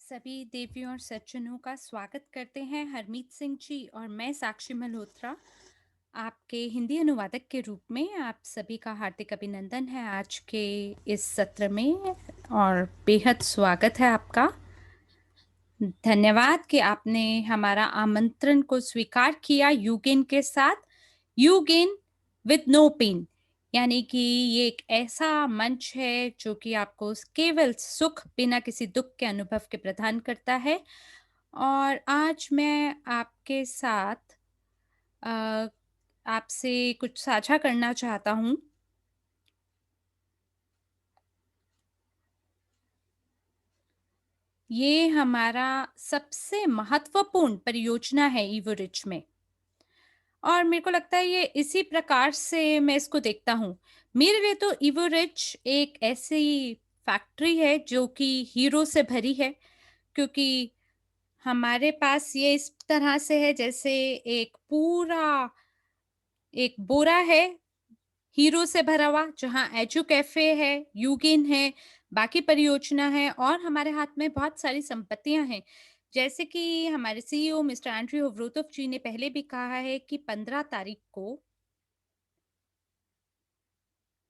सभी देवियों और सज्जनों का स्वागत करते हैं हरमीत सिंह जी और मैं साक्षी मल्होत्रा आपके हिंदी अनुवादक के रूप में आप सभी का हार्दिक अभिनंदन है आज के इस सत्र में और बेहद स्वागत है आपका। धन्यवाद कि आपने हमारा आमंत्रण को स्वीकार किया यूगेन के साथ। यूगेन विद नो पेन, यानी कि ये एक ऐसा मंच है जो कि आपको केवल सुख बिना किसी दुख के अनुभव के प्रदान करता है। और आज मैं आपके साथ अ, आपसे कुछ साझा करना चाहता हूँ। ये हमारा सबसे महत्वपूर्ण परियोजना है इवोरिच में और मेरे को लगता है ये इसी प्रकार से मैं इसको देखता हूँ। मेरे लिए तो इवोरिच एक ऐसी फैक्ट्री है जो कि हीरो से भरी है, क्योंकि हमारे पास ये इस तरह से है जैसे एक पूरा एक बोरा है हीरो से भरा हुआ, जहाँ एजू कैफे है, यूगिन है, बाकी परियोजना है और हमारे हाथ में बहुत सारी संपत्तियां हैं। जैसे कि हमारे सीईओ मिस्टर एंड्रयू होवरोतोव जी ने पहले भी कहा है कि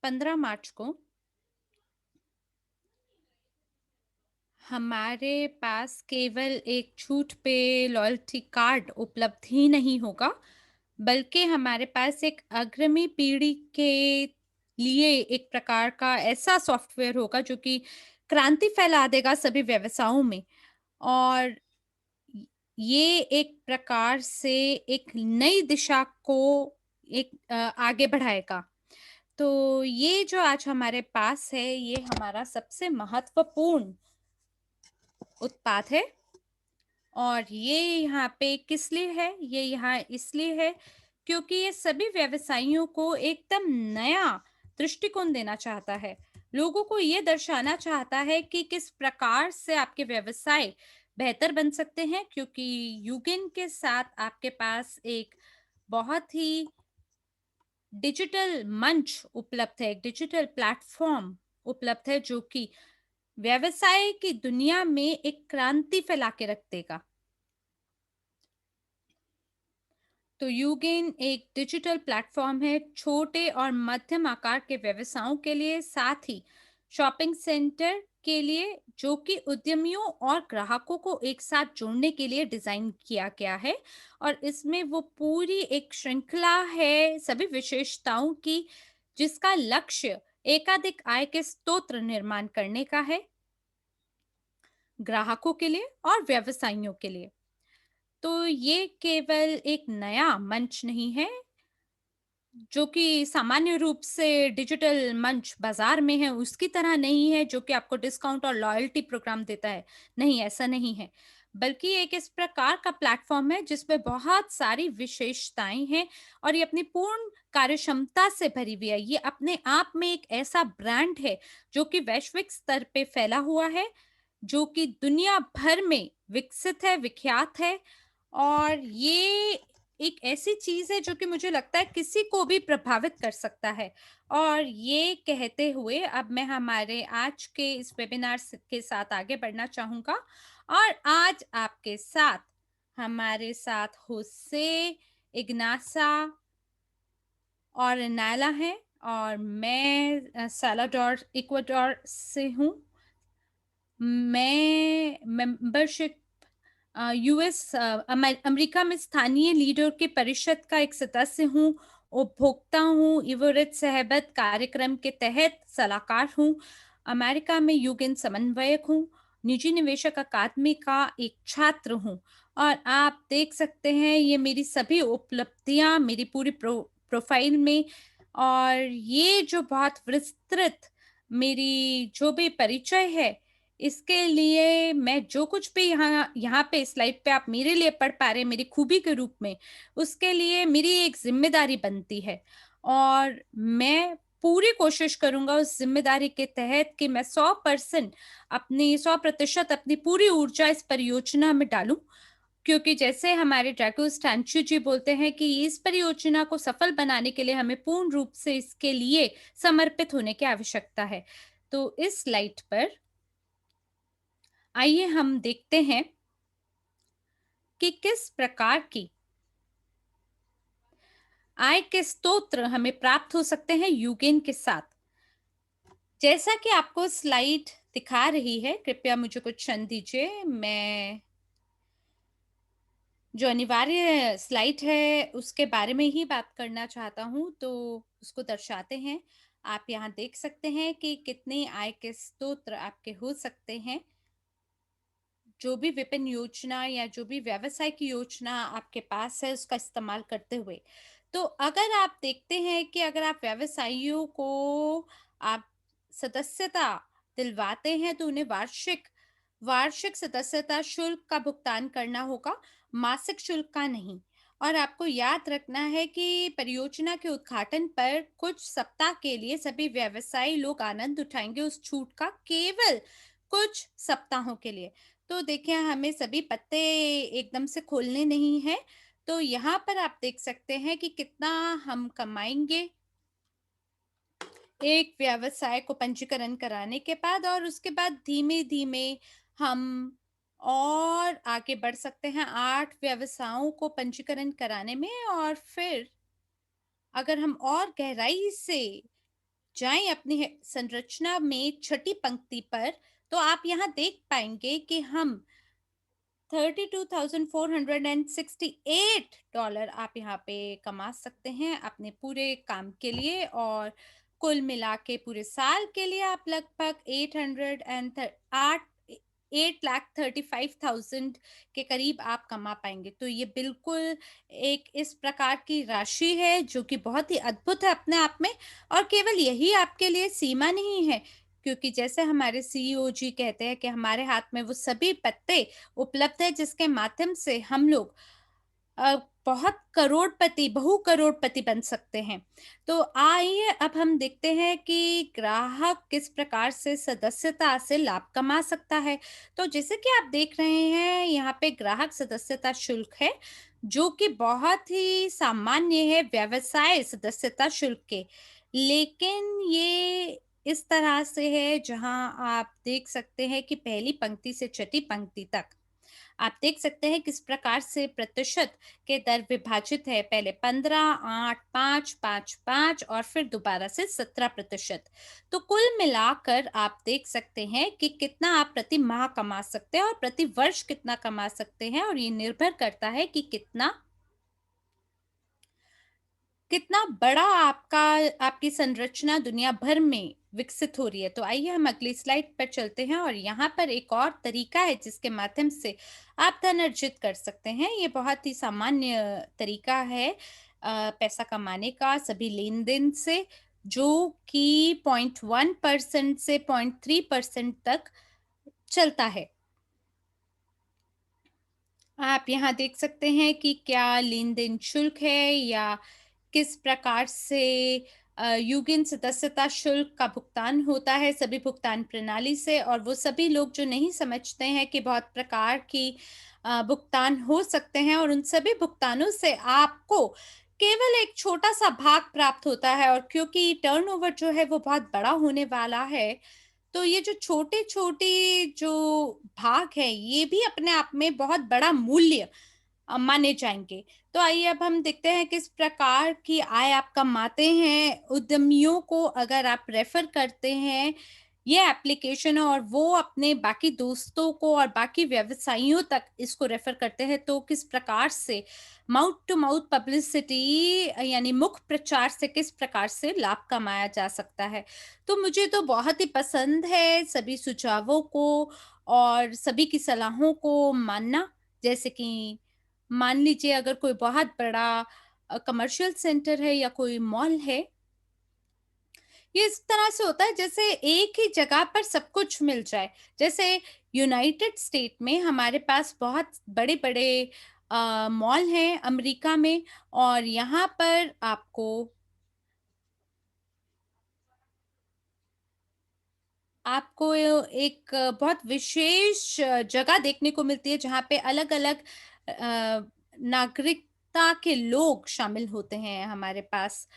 15 मार्च को हमारे पास केवल एक छूट पे लॉयल्टी कार्ड उपलब्ध ही नहीं होगा, बल्कि हमारे पास एक अग्रणी पीढ़ी के लिए एक प्रकार का ऐसा सॉफ्टवेयर होगा जो कि क्रांति फैला देगा सभी व्यवसायों में। और ये एक प्रकार से एक नई दिशा को आगे बढ़ाएगा। तो ये जो आज हमारे पास है, ये हमारा सबसे महत्वपूर्ण उत्पाद है। और ये यहाँ पे किस लिए है? ये यहाँ इसलिए है क्योंकि ये सभी व्यवसायियों को एकदम नया दृष्टिकोण देना चाहता है। लोगों को ये दर्शाना चाहता है कि किस प्रकार से आपके व्यवसाय बेहतर बन सकते हैं, क्योंकि यूगिन के साथ आपके पास एक बहुत ही डिजिटल मंच उपलब्ध है, एक डिजिटल प्लेटफॉर्म उपलब्ध है जो कि व्यवसाय की दुनिया में एक क्रांति फैला के रख देगा। तो यूगेन एक डिजिटल प्लेटफॉर्म है छोटे और मध्यम आकार के व्यवसायों के लिए, साथ ही शॉपिंग सेंटर के लिए, जो कि उद्यमियों और ग्राहकों को एक साथ जोड़ने के लिए डिजाइन किया गया है। और इसमें वो पूरी एक श्रृंखला है सभी विशेषताओं की, जिसका लक्ष्य एकाधिक आय के स्रोत निर्माण करने का है, ग्राहकों के लिए और व्यवसायियों के लिए। तो ये केवल एक नया मंच नहीं है जो कि सामान्य रूप से डिजिटल मंच बाजार में है उसकी तरह नहीं है, जो कि आपको डिस्काउंट और लॉयल्टी प्रोग्राम देता है। नहीं, ऐसा नहीं है, बल्कि एक इस प्रकार का प्लेटफॉर्म है जिसमें बहुत सारी विशेषताएं हैं और ये अपनी पूर्ण कार्यक्षमता से भरी हुई है। ये अपने आप में एक ऐसा ब्रांड है जो कि वैश्विक स्तर पे फैला हुआ है, जो कि दुनिया भर में विकसित है, विख्यात है। और ये एक ऐसी चीज़ है जो कि मुझे लगता है किसी को भी प्रभावित कर सकता है। और ये कहते हुए अब मैं हमारे आज के इस वेबिनार के साथ आगे बढ़ना चाहूँगा। और आज आपके साथ हमारे साथ होसे, इग्नासा और नायला हैं और मैं साल्वाडोर, इक्वाडोर से हूँ। मैं मेंबरशिप यूएस अमेरिका में स्थानीय लीडर के परिषद का एक सदस्य हूँ, उपभोक्ता हूँ, इवोरिच सहबत कार्यक्रम के तहत सलाहकार हूँ, अमेरिका में युगिन समन्वयक हूँ, निजी निवेशक अकादमी का एक छात्र हूँ। और आप देख सकते हैं ये मेरी सभी उपलब्धियां मेरी पूरी प्रोफाइल में। और ये जो बहुत विस्तृत मेरी जो भी परिचय है, इसके लिए मैं जो कुछ भी यहाँ यहाँ पे स्लाइड पे आप मेरे लिए पढ़ पा रहे हैं मेरी खूबी के रूप में, उसके लिए मेरी एक जिम्मेदारी बनती है। और मैं पूरी कोशिश करूंगा उस जिम्मेदारी के तहत कि मैं 100% अपनी पूरी ऊर्जा इस परियोजना में डालूं, क्योंकि जैसे हमारे ड्रैगो स्टैंचू जी बोलते हैं कि इस परियोजना को सफल बनाने के लिए हमें पूर्ण रूप से इसके लिए समर्पित होने की आवश्यकता है। तो इस स्लाइड पर आइए हम देखते हैं कि किस प्रकार की आय के स्रोत हमें प्राप्त हो सकते हैं यूगेन के साथ। जैसा कि आपको स्लाइड दिखा रही है, कृपया मुझे कुछ क्षण दीजिए। मैं जो अनिवार्य स्लाइड है, उसके बारे में ही बात करना चाहता हूँ, तो उसको दर्शाते हैं। आप यहाँ देख सकते हैं कि कितने आय के स्रोत आपके हो सकते हैं। जो भी विपिन योजना या जो भी व्यवसाय की योजना आपके पास है उसका इस्तेमाल करते हुए। तो अगर आप देखते हैं कि अगर आप व्यवसायियों को आप सदस्यता दिलवाते हैं तो उन्हें वार्षिक वार्षिक सदस्यता शुल्क का भुगतान करना होगा, मासिक शुल्क का नहीं। और आपको याद रखना है कि परियोजना के उद्घाटन पर कुछ सप्ताह के लिए सभी व्यवसायी लोग आनंद उठाएंगे उस छूट का, केवल कुछ सप्ताहों के लिए। तो देखिए हमें सभी पत्ते एकदम से खोलने नहीं हैं। तो यहाँ पर आप देख सकते हैं कि कितना हम कमाएँगे एक व्यवसाय को पंजीकरण कराने के बाद, और उसके बाद धीमे-धीमे हम और आगे बढ़ सकते हैं 8 व्यवसायों को पंजीकरण कराने में। और फिर अगर हम और गहराई से जाएँ अपनी संरचना में छठी पंक्ति पर, तो आप यहाँ देख पाएँगे कि हम $32,468 आप यहाँ पे कमा सकते हैं अपने पूरे काम के लिए। और कुल मिला के पूरे साल के लिए आप लगभग 8 लाख 35,000 के करीब आप कमा पाएंगे। तो ये बिल्कुल एक इस प्रकार की राशि है जो कि बहुत ही अद्भुत है अपने आप में। और केवल यही आपके लिए सीमा नहीं है, क्योंकि जैसे हमारे सीईओ जी कहते हैं कि हमारे हाथ में वो सभी पत्ते उपलब्ध है जिसके माध्यम से हम लोग बहुत करोड़पति, बहु करोड़पति बन सकते हैं। तो आइए अब हम देखते हैं कि ग्राहक किस प्रकार से सदस्यता से लाभ कमा सकता है। तो जैसे कि आप देख रहे हैं यहाँ पे ग्राहक सदस्यता शुल्क है, जो कि बहुत ही सामान्य है व्यवसाय सदस्यता शुल्क के। लेकिन ये इस तरह से है जहाँ आप देख सकते हैं कि पहली पंक्ति से छठी पंक्ति तक आप देख सकते हैं किस प्रकार से प्रतिशत के दर विभाजित है। पहले 15, 8, 5, 5, 5 और फिर दोबारा से 17%। तो कुल मिलाकर आप देख सकते हैं कि कितना आप प्रति माह कमा सकते हैं और प्रति वर्ष कितना कमा सकते हैं, और ये निर्भर करता है कि कितना कितना बड़ा आपका आपकी संरचना दुनिया भर में विकसित हो रही है। तो आइए हम अगली स्लाइड पर चलते हैं, और यहाँ पर एक और तरीका है जिसके माध्यम से आप धन अर्जित कर सकते हैं। ये बहुत ही सामान्य तरीका है पैसा कमाने का सभी लेन-देन से, जो कि 0.1% से 0.3% तक चलता है। आप यहाँ देख सकते हैं कि क्या लेन-देन शुल्क है या किस प्रकार से यूगिन सदस्यता शुल्क का भुगतान होता है सभी भुगतान प्रणाली से। और वो सभी लोग जो नहीं समझते हैं कि बहुत प्रकार की भुगतान हो सकते हैं, और उन सभी भुगतानों से आपको केवल एक छोटा-सा भाग प्राप्त होता है। और क्योंकि टर्नओवर जो है वो बहुत बड़ा होने वाला है, तो ये जो छोटे-छोटे जो भाग हैं, ये भी अपने आप में बहुत बड़ा मूल्य माने जाएँगे। तो आइए अब हम देखते हैं किस प्रकार की आय आप कमाते हैं। उद्यमियों को अगर आप रेफ़र करते हैं ये एप्लीकेशन, और वो अपने बाकी दोस्तों को और बाकी व्यवसायियों तक इसको रेफ़र करते हैं, तो किस प्रकार से माउथ टू माउथ पब्लिसिटी यानी मुख प्रचार से किस प्रकार से लाभ कमाया जा सकता है। तो मुझे तो बहुत ही पसंद है सभी सुझावों को और सभी की सलाहों को मानना। जैसे कि मान लीजिए अगर कोई बहुत बड़ा कमर्शियल सेंटर है या कोई मॉल है, ये इस तरह से होता है जैसे एक ही जगह पर सब कुछ मिल जाए। जैसे यूनाइटेड स्टेट में हमारे पास बहुत बड़े-बड़े मॉल हैं अमेरिका में, और यहाँ पर आपको आपको एक बहुत विशेष जगह देखने को मिलती है जहाँ पे अलग-अलग नागरिकता के लोग शामिल होते हैं। हमारे पास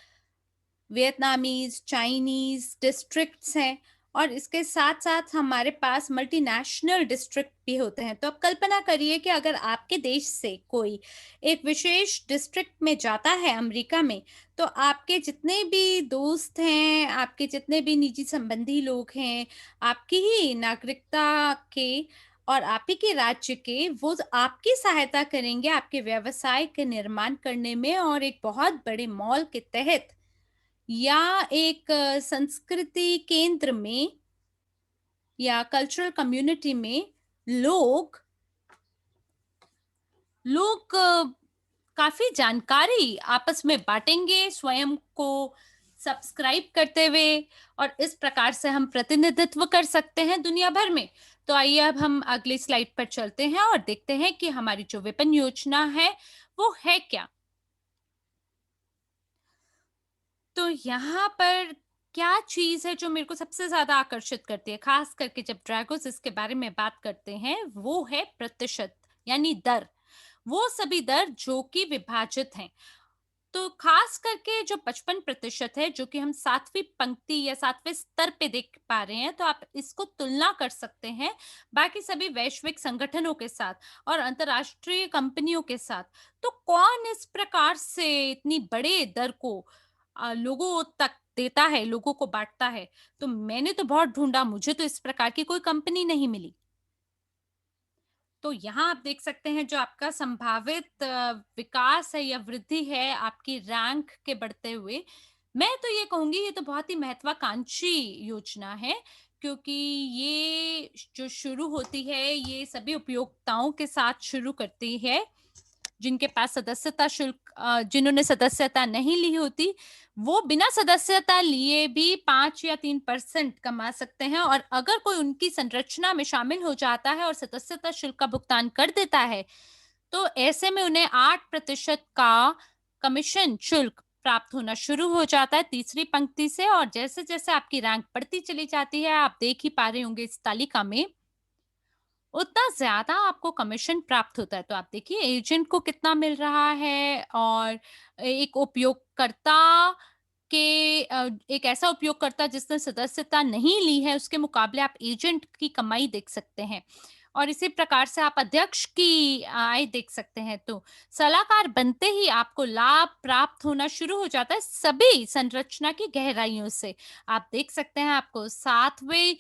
वियतनामीज़, चाइनीज़ डिस्ट्रिक्ट्स हैं, और इसके साथ-साथ हमारे पास मल्टीनेशनल डिस्ट्रिक्ट भी होते हैं। तो आप कल्पना करिए कि अगर आपके देश से कोई एक विशेष डिस्ट्रिक्ट में जाता है अमेरिका में, तो आपके जितने भी दोस्त हैं, आपके जितने भी निजी संबंधी लोग हैं, आपकी ही नागरिकता के और आप ही के राज्य के, वो आपकी सहायता करेंगे आपके व्यवसाय के निर्माण करने में और एक बहुत बड़े मॉल के तहत या एक संस्कृति केंद्र में या कल्चरल कम्युनिटी में लोग लोग काफ़ी जानकारी आपस में बाँटेंगे, स्वयं को सब्सक्राइब करते हुए और इस प्रकार से हम प्रतिनिधित्व कर सकते हैं दुनिया भर में। तो आइए अब हम अगली स्लाइड पर चलते हैं और देखते हैं कि हमारी जो विपणन योजना है, वो है क्या? तो यहाँ पर क्या चीज़ है जो मेरे को सबसे ज़्यादा आकर्षित करती है, ख़ास करके जब ड्रैगोस इसके बारे में बात करते हैं, वो है प्रतिशत, यानी दर। वो सभी दर जो कि विभाजित हैं। तो ख़ास करके जो 55% है, जो कि हम 7वीं पंक्ति या 7वें स्तर पे देख पा रहे हैं, तो आप इसको तुलना कर सकते हैं बाकी सभी वैश्विक संगठनों के साथ और अंतर्राष्ट्रीय कंपनियों के साथ। तो कौन इस प्रकार से इतनी बड़े दर को लोगों तक देता है, लोगों को बाँटता है? तो मैंने तो बहुत ढूँढा, मुझे तो इस प्रकार की कोई कंपनी नहीं मिली। तो यहाँ आप देख सकते हैं जो आपका संभावित विकास है या वृद्धि है आपकी रैंक के बढ़ते हुए। मैं तो ये कहूँगी ये तो बहुत ही महत्वाकांक्षी योजना है क्योंकि ये जो शुरू होती है ये सभी उपयोक्ताओं के साथ शुरू करती है जिनके पास सदस्यता शुल्क जिन्होंने सदस्यता नहीं ली होती, वो बिना सदस्यता लिए भी 5 या 3% कमा सकते हैं और अगर कोई उनकी संरचना में शामिल हो जाता है और सदस्यता शुल्क का भुगतान कर देता है, तो ऐसे में उन्हें 8% का कमीशन शुल्क प्राप्त होना शुरू हो जाता है तीसरी पंक्ति से और जैसे-जैसे आपकी रैंक बढ़ती चली जाती है, आप देख ही पा रहे होंगे इस तालिका में उतना ज़्यादा आपको कमीशन प्राप्त होता है। तो आप देखिए एजेंट को कितना मिल रहा है और एक उपयोगकर्ता एक ऐसा उपयोगकर्ता जिसने सदस्यता नहीं ली है, उसके मुकाबले आप एजेंट की कमाई देख सकते हैं। और इसी प्रकार से आप अध्यक्ष की आय देख सकते हैं। तो सलाहकार बनते ही आपको लाभ प्राप्त होना शुरू हो जाता है सभी संरचना की गहराइयों से। आप देख सकते हैं आपको 7वें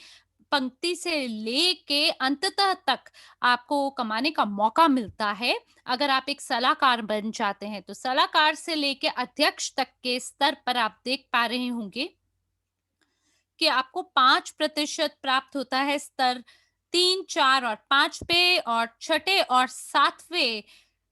पंक्ति से लेके अंततः तक आपको कमाने का मौका मिलता है। अगर आप एक सलाहकार बन जाते हैं, तो सलाहकार से लेके अध्यक्ष तक के स्तर पर आप देख पा रहे होंगे कि आपको 5% प्राप्त होता है स्तर 3, 4 और 5 पे और छठे और 7वें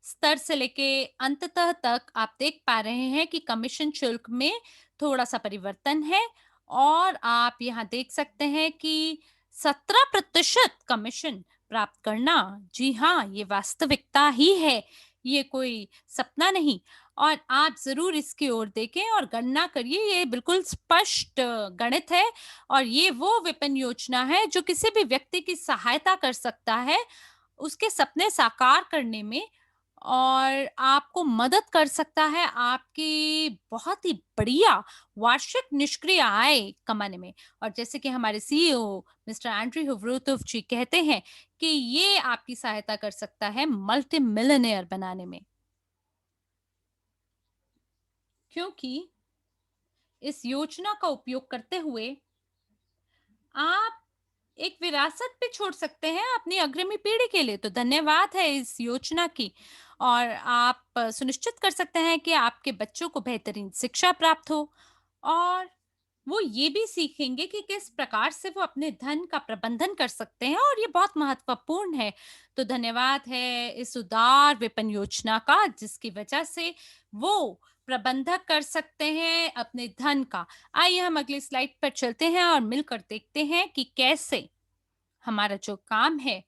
स्तर से लेके अंततः तक आप देख पा रहे हैं कि कमीशन शुल्क में थोड़ा-सा परिवर्तन है और आप यहाँ देख सकते हैं कि 17% कमीशन प्राप्त करना, जी हाँ, ये वास्तविकता ही है, ये कोई सपना नहीं। और आप ज़रूर इसकी ओर देखें और गणना करिए, ये बिल्कुल स्पष्ट गणित है और ये वो विपणन योजना है जो किसी भी व्यक्ति की सहायता कर सकता है, उसके सपने साकार करने में और आपको मदद कर सकता है आपकी बहुत ही बढ़िया वार्षिक निष्क्रिय आय कमाने में। और जैसे कि हमारे सीईओ मिस्टर एंड्रयू हुवरोतोव जी कहते हैं कि ये आपकी सहायता कर सकता है मल्टी मिलियनेयर बनाने में। क्योंकि इस योजना का उपयोग करते हुए आप एक विरासत भी छोड़ सकते हैं अपनी अग्रणी पीढ़ी के लिए। तो धन्यवाद है इस योजना की और आप सुनिश्चित कर सकते हैं कि आपके बच्चों को बेहतरीन शिक्षा प्राप्त हो और वो ये भी सीखेंगे कि किस प्रकार से वो अपने धन का प्रबंधन कर सकते हैं और ये बहुत महत्वपूर्ण है। तो धन्यवाद है इस उदार विपणन योजना का जिसकी वजह से वो प्रबंधक कर सकते हैं अपने धन का। आइए हम अगली स्लाइड पर चलते हैं और मिलकर देखते हैं कि कैसे हमारा जो काम है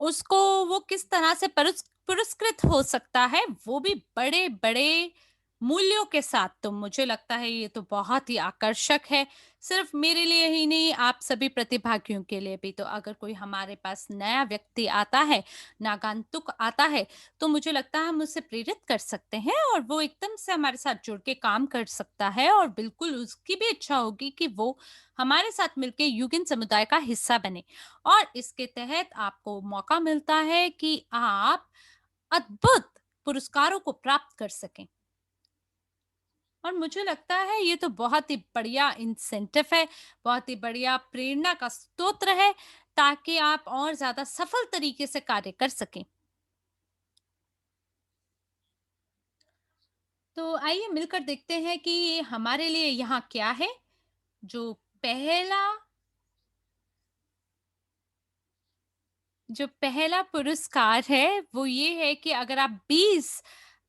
उसको वो किस तरह से पुरस्कृत हो सकता है वो भी बड़े बड़े मूल्यों के साथ, तो मुझे लगता है ये तो बहुत ही आकर्षक है। सिर्फ मेरे लिए ही नहीं, आप सभी प्रतिभागियों के लिए भी। तो अगर कोई हमारे पास नया व्यक्ति आता है, नागंतुक आता है, तो मुझे लगता है हम उसे प्रेरित कर सकते हैं और वो एकदम से हमारे साथ जुड़ के काम कर सकता है, और बिल्कुल उसकी भी इच्छा होगी कि वो हमारे साथ मिलके युगिन समुदाय का हिस्सा बने। और इसके तहत आपको मौका मिलता है कि आप अद्भुत पुरस्कारों को प्राप्त कर सकें। और मुझे लगता है ये तो बहुत ही बढ़िया इंसेंटिव है, बहुत ही बढ़िया प्रेरणा का स्तोत्र है, ताकि आप और ज़्यादा सफल तरीके से कार्य कर सकें। तो आइए मिलकर देखते हैं कि हमारे लिए यहाँ क्या है। जो पहला जो पहला पुरस्कार है वो ये है कि अगर आप 20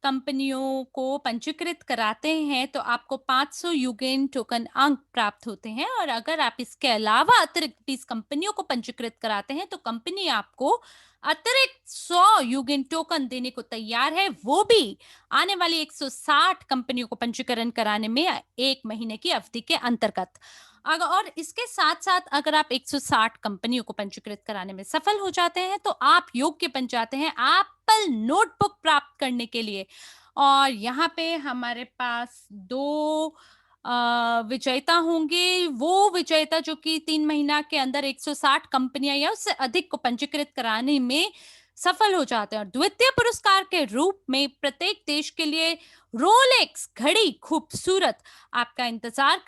कंपनियों को पंजीकृत कराते हैं तो आपको 500 यूगेन टोकन अंक प्राप्त होते हैं, और अगर आप इसके अलावा अतिरिक्त 20 कंपनियों को पंजीकृत कराते हैं तो कंपनी आपको अतिरिक्त 100 यूगेन टोकन देने को तैयार है, वो भी आने वाली 160 कंपनियों को पंजीकरण कराने में 1 महीने की अवधि के अंतर्गत। अगर और इसके साथ-साथ अगर आप 160 कंपनियों को पंजीकृत कराने में सफल हो जाते हैं, तो आप योग्य बन जाते हैं एप्पल नोटबुक प्राप्त करने के लिए। और यहाँ पे हमारे पास 2 विजेता होंगे। वो विजेता जो कि 3 महीना के अंदर 160 कंपनियाँ या उससे अधिक को पंजीकृत कराने में सफल हो जाते हैं, और द्वितीय पुरस्कार के रूप में प्रत्येक देश के लिए रोलेक्स घड़ी खूबसूरत आपका इंतज़ार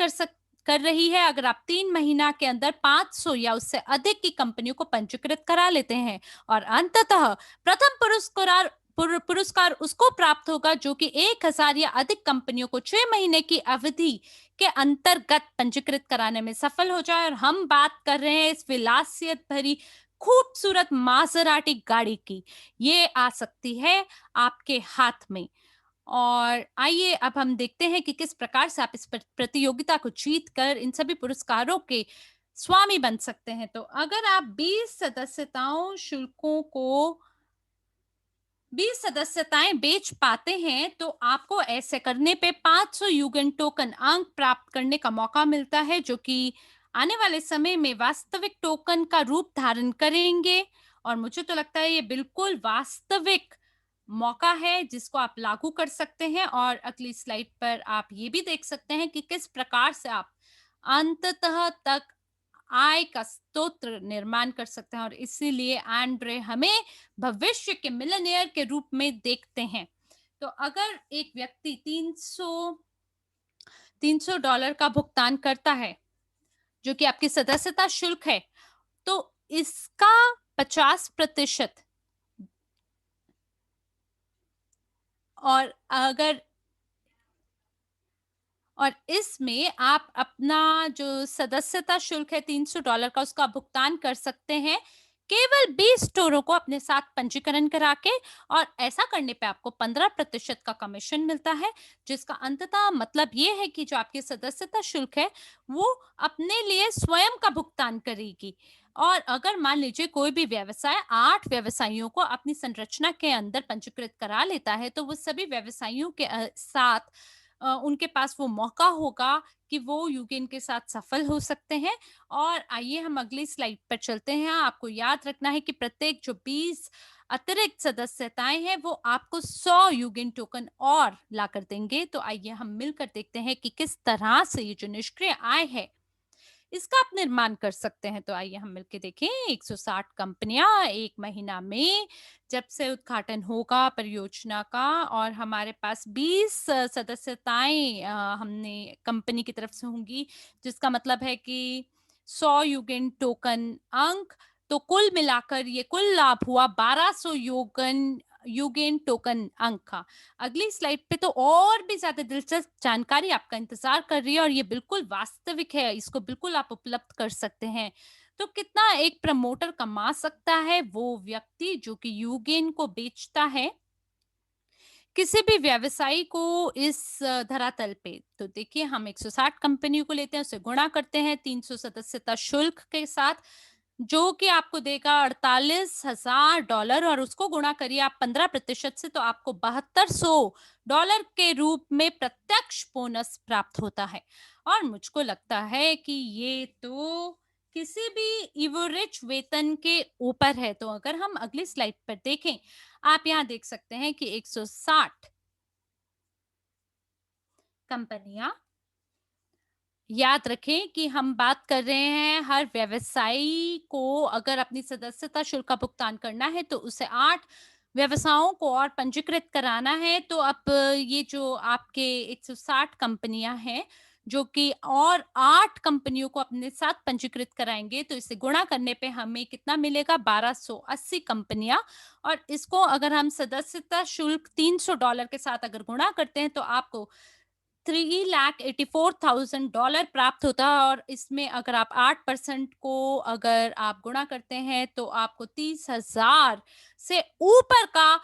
कर रही है, अगर आप 3 महीना के अंदर 500 या उससे अधिक की कंपनियों को पंजीकृत करा लेते हैं। और अंततः प्रथम पुरस्कार उसको प्राप्त होगा जो कि 1000 या अधिक कंपनियों को 6 महीने की अवधि के अंतर्गत पंजीकृत कराने में सफल हो जाए। और हम बात कर रहे हैं इस विलासियत भरी खूबसूरत माजराटी गाड़ी की। ये आ सकती है आपके हाथ में। और आइए अब हम देखते हैं कि किस प्रकार से आप इस प्रतियोगिता को जीत कर इन सभी पुरस्कारों के स्वामी बन सकते हैं। तो अगर आप 20 सदस्यताएं बेच पाते हैं तो आपको ऐसे करने पे 500 यूगन टोकन अंक प्राप्त करने का मौका मिलता है, जो कि आने वाले समय में वास्तविक टोकन का रूप धारण करेंगे। और मुझे तो लगता है ये बिल्कुल वास्तविक मौका है जिसको आप लागू कर सकते हैं। और अगली स्लाइड पर आप ये भी देख सकते हैं कि किस प्रकार से आप अंततः तक आय का स्तोत्र निर्माण कर सकते हैं, और इसीलिए एंड्रे हमें भविष्य के मिलनियर के रूप में देखते हैं। तो अगर एक व्यक्ति 300 डॉलर का भुगतान करता है, जो कि आपकी सदस्यता शुल्क है, तो इसका 50% और अगर और इसमें आप अपना जो सदस्यता शुल्क है 300 डॉलर का, उसका भुगतान कर सकते हैं केवल 20 स्टोरों को अपने साथ पंजीकरण करा के। और ऐसा करने पे आपको 15% का कमीशन मिलता है, जिसका अंततः मतलब ये है कि जो आपकी सदस्यता शुल्क है वो अपने लिए स्वयं का भुगतान करेगी। और अगर मान लीजिए कोई भी व्यवसाय 8 व्यवसायियों को अपनी संरचना के अंदर पंजीकृत करा लेता है, तो वो सभी व्यवसायियों के साथ उनके पास वो मौका होगा कि वो यूक्रेन के साथ सफल हो सकते हैं। और आइए हम अगली स्लाइड पर चलते हैं। आपको याद रखना है कि प्रत्येक जो 20 अतिरिक्त सदस्यताएं हैं वो आपको 100 यूगेन टोकन और ला कर देंगे। तो आइए हम मिलकर देखते हैं कि किस तरह से ये जो निष्क्रिय आय है इसका आप निर्माण कर सकते हैं। तो आइए हम मिलके देखें। 160 कंपनियां 1 महीना में जब से उद्घाटन होगा परियोजना का, और हमारे पास 20 सदस्यताएं हमने कंपनी की तरफ से होंगी, जिसका मतलब है कि 100 यूगेन टोकन अंक। तो कुल मिलाकर ये कुल लाभ हुआ 1200 यूगेन टोकन अंक का। अगली स्लाइड पे तो और भी ज्यादा दिलचस्प जानकारी आपका इंतजार कर रही है, और ये बिल्कुल वास्तविक है, इसको बिल्कुल आप उपलब्ध कर सकते हैं। तो कितना एक प्रमोटर कमा सकता है वो व्यक्ति जो कि यूगेन को बेचता है किसी भी व्यवसायी को इस धरातल पे। तो देखिए हम 160 कंपनियों को लेते हैं, उसे गुणा करते हैं 300 सदस्यता शुल्क के साथ, जो कि आपको देगा $48,000 और उसको गुणा करिए आप 15% से तो आपको $7200 के रूप में प्रत्यक्ष बोनस प्राप्त होता है। और मुझको लगता है कि ये तो किसी भी एवरेज वेतन के ऊपर है। तो अगर हम अगली स्लाइड पर देखें, आप यहाँ देख सकते हैं कि 160 कंपनियां, याद रखें कि हम बात कर रहे हैं हर व्यवसायी को अगर अपनी सदस्यता शुल्क का भुगतान करना है तो उसे 8 व्यवसायों को और पंजीकृत कराना है। तो अब ये जो आपके 160 कंपनियां हैं जो कि और 8 कंपनियों को अपने साथ पंजीकृत कराएंगे तो इसे गुणा करने पे हमें कितना मिलेगा 1280 कंपनियां। और इसको अगर हम सदस्यता शुल्क $300 के साथ अगर गुणा करते हैं तो आपको $3,84,000 प्राप्त होता है। और इसमें अगर आप 8% को अगर आप गुणा करते हैं तो आपको 30,000 से ऊपर का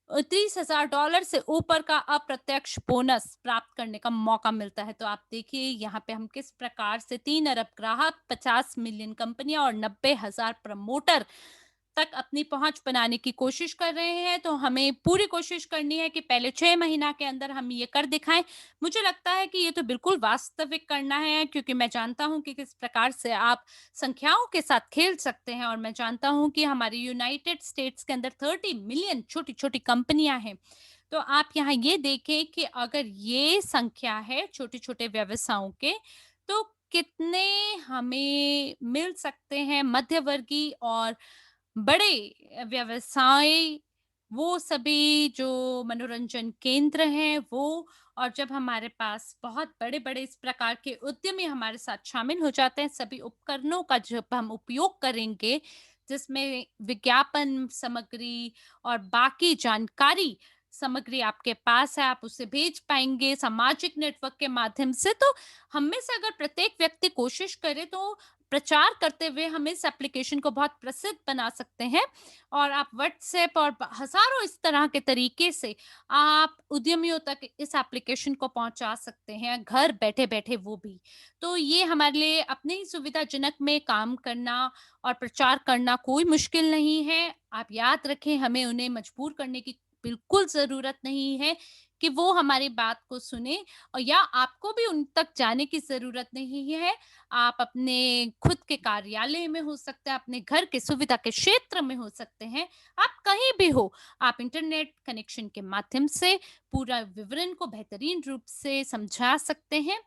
$30,000 से ऊपर का अप्रत्यक्ष बोनस प्राप्त करने का मौका मिलता है। तो आप देखिए यहाँ पे हम किस प्रकार से 3 अरब ग्राहक, 50 मिलियन कंपनियां और 90,000 प्रमोटर तक अपनी पहुंच बनाने की कोशिश कर रहे हैं। तो हमें पूरी कोशिश करनी है कि पहले 6 महीना के अंदर हम ये कर दिखाएं। मुझे लगता है कि ये तो बिल्कुल वास्तविक करना है क्योंकि मैं जानता हूं कि किस प्रकार से आप संख्याओं के साथ खेल सकते हैं। और मैं जानता हूं कि हमारे यूनाइटेड स्टेट्स के अंदर 30 मिलियन छोटी छोटी कंपनियां हैं। तो आप यहाँ ये देखें कि अगर ये संख्या है छोटे छोटे व्यवसायों के तो कितने हमें मिल सकते हैं मध्यवर्गीय और बड़े व्यवसाय, वो सभी जो मनोरंजन केंद्र हैं वो। और जब हमारे पास बहुत बड़े-बड़े इस प्रकार के उद्यमी हमारे साथ शामिल हो जाते हैं, सभी उपकरणों का जब हम उपयोग करेंगे, जिसमें विज्ञापन सामग्री और बाकी जानकारी सामग्री आपके पास है, आप उसे भेज पाएँगे सामाजिक नेटवर्क के माध्यम से। तो हम में से अगर प्रत्येक व्यक्ति कोशिश करे तो प्रचार करते हुए हम इस एप्लीकेशन को बहुत प्रसिद्ध बना सकते हैं। और आप व्हाट्सएप और हजारों इस तरह के तरीके से आप उद्यमियों तक इस एप्लीकेशन को पहुंचा सकते हैं घर बैठे बैठे वो भी। तो ये हमारे लिए अपने ही सुविधाजनक में काम करना और प्रचार करना कोई मुश्किल नहीं है। आप याद रखें हमें उन्हें मजबूर करने की बिल्कुल जरूरत नहीं है कि वो हमारी बात को सुने। और या आपको भी उन तक जाने की जरूरत नहीं है। आप अपने खुद के कार्यालय में हो सकते हैं, अपने घर के सुविधा के क्षेत्र में हो सकते हैं, आप कहीं भी हो, आप इंटरनेट कनेक्शन के माध्यम से पूरा विवरण को बेहतरीन रूप से समझा सकते हैं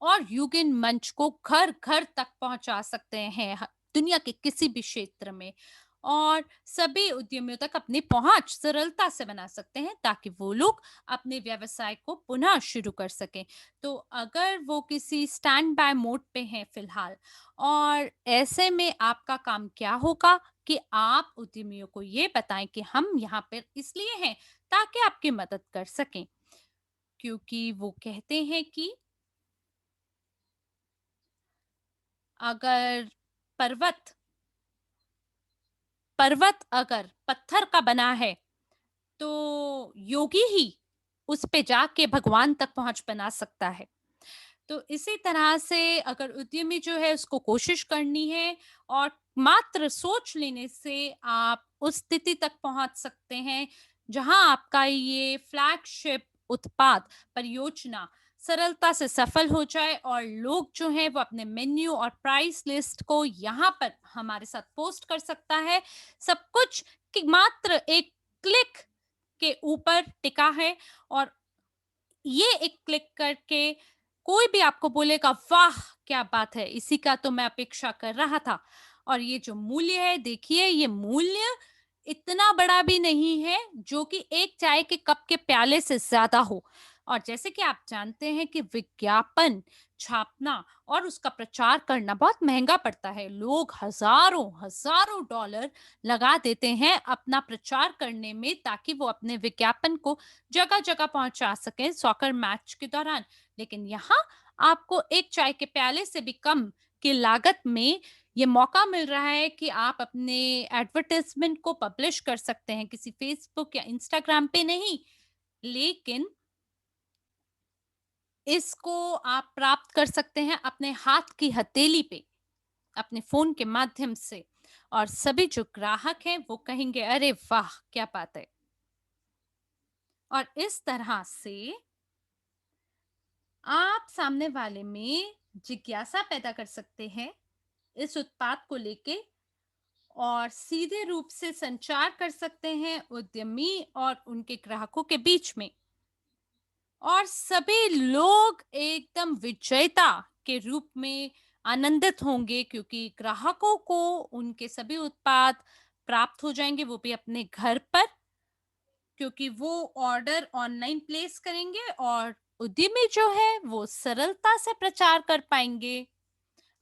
और युगिन मंच को घर घर तक पहुंचा सकते हैं दुनिया के किसी भी क्षेत्र में। और सभी उद्यमियों तक अपनी पहुंच सरलता से बना सकते हैं ताकि वो लोग अपने व्यवसाय को पुनः शुरू कर सकें। तो अगर वो किसी स्टैंड बाय मोड पे हैं फिलहाल, और ऐसे में आपका काम क्या होगा कि आप उद्यमियों को ये बताएं कि हम यहाँ पर इसलिए हैं ताकि आपकी मदद कर सकें। क्योंकि वो कहते हैं कि अगर पर्वत पर्वत अगर पत्थर का बना है तो योगी ही उस पे जाके भगवान तक पहुंच बना सकता है। तो इसी तरह से अगर उद्यमी जो है उसको कोशिश करनी है और मात्र सोच लेने से आप उस स्थिति तक पहुंच सकते हैं जहां आपका ये फ्लैगशिप उत्पाद परियोजना सरलता से सफल हो जाए और लोग जो हैं वो अपने मेन्यू और प्राइस लिस्ट को यहाँ पर हमारे साथ पोस्ट कर सकता है। सब कुछ कि मात्र एक क्लिक के ऊपर टिका है। और ये एक क्लिक करके कोई भी आपको बोलेगा वाह क्या बात है, इसी का तो मैं अपेक्षा कर रहा था। और ये जो मूल्य है देखिए ये मूल्य इतना बड़ा भी नहीं है जो कि एक चाय के कप के प्याले से ज्यादा हो। और जैसे कि आप जानते हैं कि विज्ञापन छापना और उसका प्रचार करना बहुत महंगा पड़ता है। लोग हजारों हजारों डॉलर लगा देते हैं अपना प्रचार करने में ताकि वो अपने विज्ञापन को जगह जगह पहुंचा सकें सॉकर मैच के दौरान। लेकिन यहाँ आपको एक चाय के प्याले से भी कम की लागत में ये मौका मिल रहा है कि आप अपने एडवर्टाइजमेंट को पब्लिश कर सकते हैं किसी फेसबुक या इंस्टाग्राम पे नहीं, लेकिन इसको आप प्राप्त कर सकते हैं अपने हाथ की हथेली पे। अपने फ़ोन के माध्यम से और सभी जो ग्राहक हैं वो कहेंगे अरे वाह! क्या बात है। और इस तरह से आप सामने वाले में जिज्ञासा पैदा कर सकते हैं इस उत्पाद को लेके और सीधे रूप से संचार कर सकते हैं उद्यमी और उनके ग्राहकों के बीच में और सभी लोग एकदम विजेता के रूप में आनंदित होंगे क्योंकि ग्राहकों को उनके सभी उत्पाद प्राप्त हो जाएंगे वो भी अपने घर पर क्योंकि वो ऑर्डर ऑनलाइन प्लेस करेंगे और उद्यमी जो है वो सरलता से प्रचार कर पाएंगे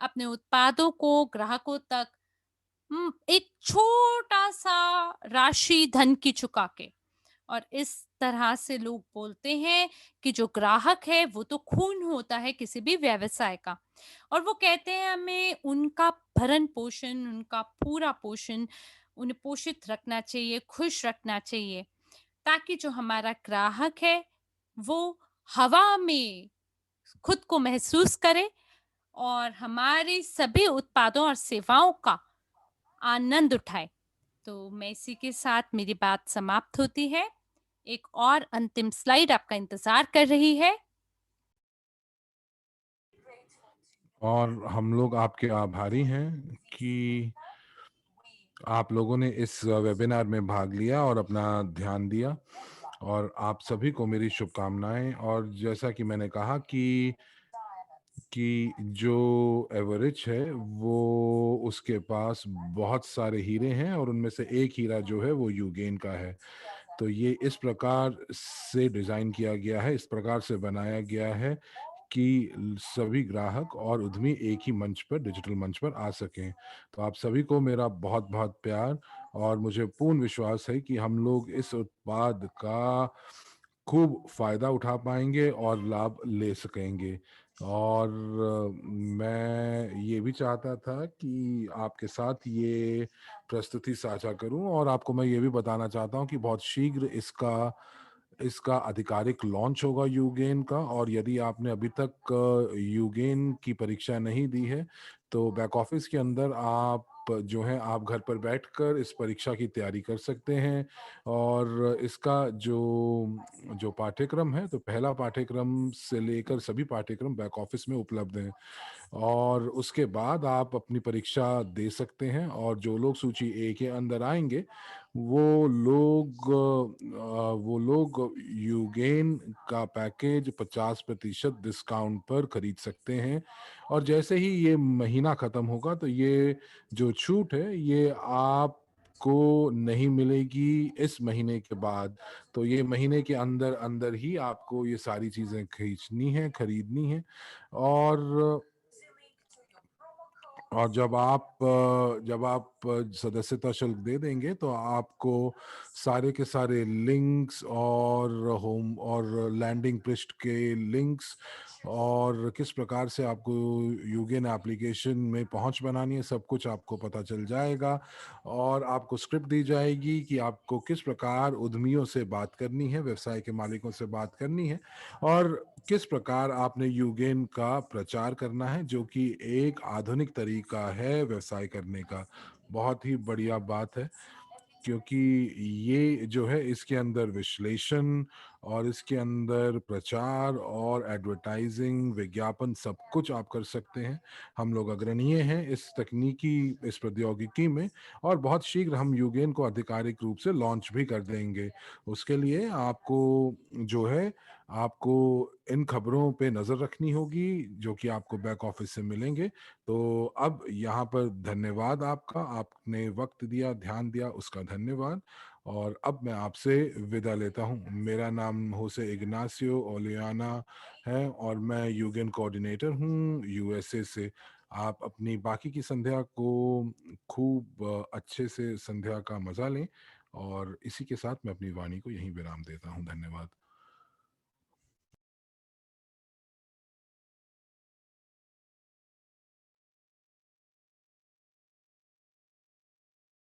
अपने उत्पादों को ग्राहकों तक एक छोटा-सा राशि धन की चुका के और इस तरह से लोग बोलते हैं कि जो ग्राहक है वो तो खून होता है किसी भी व्यवसाय का और वो कहते हैं हमें उनका भरण-पोषण, उनका पूरा पोषण उन्हें पोषित रखना चाहिए, खुश रखना चाहिए ताकि जो हमारा ग्राहक है वो हवा में खुद को महसूस करे और हमारे सभी उत्पादों और सेवाओं का आनंद उठाए। तो मैं इसी के साथ मेरी बात समाप्त होती है। एक और अंतिम स्लाइड आपका इंतज़ार कर रही है। और हम लोग आपके आभारी हैं कि आप लोगों ने इस वेबिनार में भाग लिया और अपना ध्यान दिया। और आप सभी को मेरी शुभकामनाएं। और जैसा कि मैंने कहा कि जो एवरेज है वो उसके पास बहुत सारे हीरे हैं और उनमें से एक हीरा जो है वो यूगेन का है। तो ये इस प्रकार से डिज़ाइन किया गया है, इस प्रकार से बनाया गया है कि सभी ग्राहक और उद्यमी एक ही मंच पर, डिजिटल मंच पर आ सकें। तो आप सभी को मेरा बहुत-बहुत प्यार। और मुझे पूर्ण विश्वास है कि हम लोग इस उत्पाद का खूब फ़ायदा उठा पाएँगे और लाभ ले सकेंगे। और मैं ये भी चाहता था कि आपके साथ ये प्रस्तुति साझा करूँ। और आपको मैं ये भी बताना चाहता हूँ कि बहुत शीघ्र इसका इसका आधिकारिक लॉन्च होगा यूगेन का। और यदि आपने अभी तक यूगेन की परीक्षा नहीं दी है तो बैक ऑफिस के अंदर आप जो है आप घर पर बैठकर इस परीक्षा की तैयारी कर सकते हैं। और इसका जो जो पाठ्यक्रम है, तो पहला पाठ्यक्रम से लेकर सभी पाठ्यक्रम बैक ऑफिस में उपलब्ध हैं। और उसके बाद आप अपनी परीक्षा दे सकते हैं। और जो लोग सूची ए के अंदर आएंगे वो लोग यूगेन का पैकेज 50% डिस्काउंट पर खरीद सकते हैं। और जैसे ही ये महीना खत्म होगा तो ये जो छूट है ये आपको नहीं मिलेगी इस महीने के बाद। तो ये महीने के अंदर अंदर ही आपको ये सारी चीजें खींचनी है, खरीदनी है। और और जब आप सदस्यता शुल्क दे देंगे तो आपको सारे के सारे लिंक्स और होम और लैंडिंग पृष्ठ के लिंक्स और किस प्रकार से आपको यूगेन एप्लीकेशन में पहुंच बनानी है, सब कुछ आपको पता चल जाएगा। और आपको स्क्रिप्ट दी जाएगी कि आपको किस प्रकार उद्यमियों से बात करनी है, व्यवसाय के मालिकों से बात करनी है, और किस प्रकार आपने यूगेन का प्रचार करना है, जो कि एक आधुनिक तरीका है व्यवसाय करने का। बहुत ही बढ़िया बात है, क्योंकि ये जो है इसके अंदर विश्लेषण और इसके अंदर प्रचार और एडवर्टाइजिंग, विज्ञापन सब कुछ आप कर सकते हैं। हम लोग अग्रणीय हैं इस प्रौद्योगिकी में। और बहुत शीघ्र हम यूगेन को आधिकारिक रूप से लॉन्च भी कर देंगे। उसके लिए जो है आपको इन खबरों पे नज़र रखनी होगी जो कि आपको बैक ऑफिस से मिलेंगे। तो अब यहाँ पर धन्यवाद आपका, आपने वक्त दिया, ध्यान दिया, उसका धन्यवाद। और अब मैं आपसे विदा लेता हूँ। मेरा नाम होसे इग्नासियो ओलियाना है और मैं यूगेन कोऑर्डिनेटर हूँ यूएसए से। आप अपनी बाकी की संध्या को खूब अच्छे से संध्या का मजा लें। और इसी के साथ मैं अपनी वाणी को यहीं विराम देता हूँ। धन्यवाद।